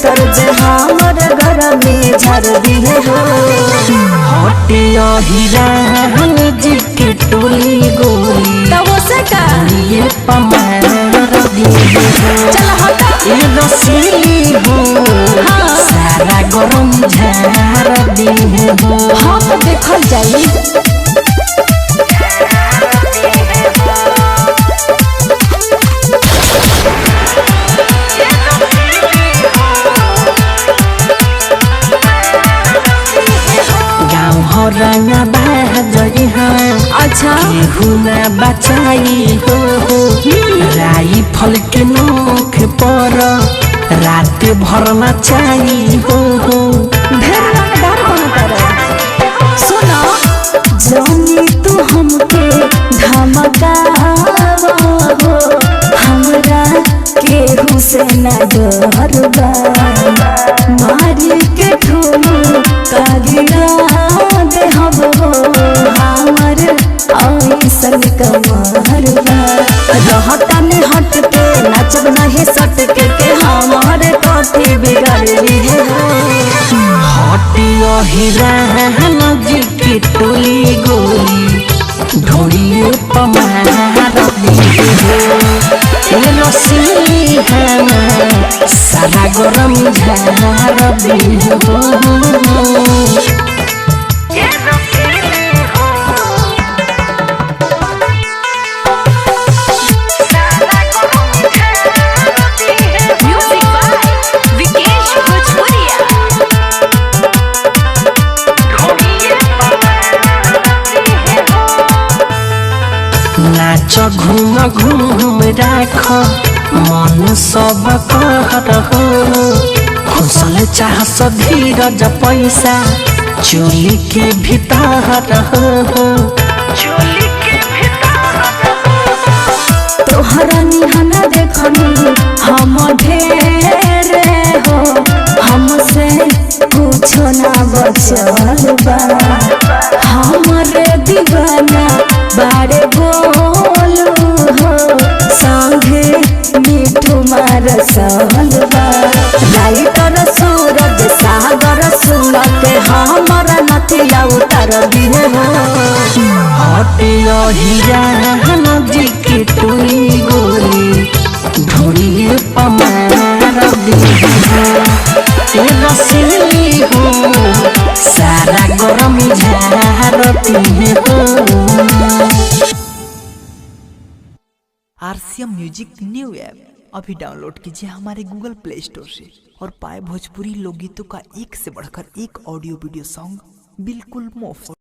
भीतर जे हमर घर में झर दिए हो। हटिया हिरान जी के टोली गोली तब से का ये पमार दिए हो। चल हटा ये रसीली हो सारा गरम झार दिए हो। हाँ तो देखल जाई। रंगा बाजरी अच्छा हुना बचाई हो राई फल के नोख पर रात भर नचाई हो। ढेर रंगदार बनतर सुनो जानी तू हमके धमकावा हो हमरा केहू से न डरबा मारी के ठोलू कागिला दे हम हो हमर ऐसन कमरबा रहता में हट के नचब नहीं सट के हमारे कथी बिगड़ली है। हटिया हिरान जी की टोली गोली ढोड़िए पमार दिए हो। रसीली है सारा गरम झार दिए हो। नाच घूम घूम राख मन सब कहर हो खुशल चाहस धीरज पैसा चोली के भीतर हो। तोहरा निहना देखनी हम ढेर हो हमसे कुछो ना बचल बा हमरे दीवाना बारे बोलू हो संगे मिठू मार सहलबा लाइटर सूरज सागर सुन के हमारा नथिया उतार दिए हो। हटिया हिरान जी की टोली गोली ढोड़िए पमार दिए हो। रसीली हो सारा गरम झार दिए हो। आरसीएम म्यूजिक न्यू ऐप अभी डाउनलोड कीजिए हमारे गूगल प्ले स्टोर से और पाए भोजपुरी लोकगीतों का एक से बढ़कर एक ऑडियो वीडियो सॉन्ग बिल्कुल मुफ्त।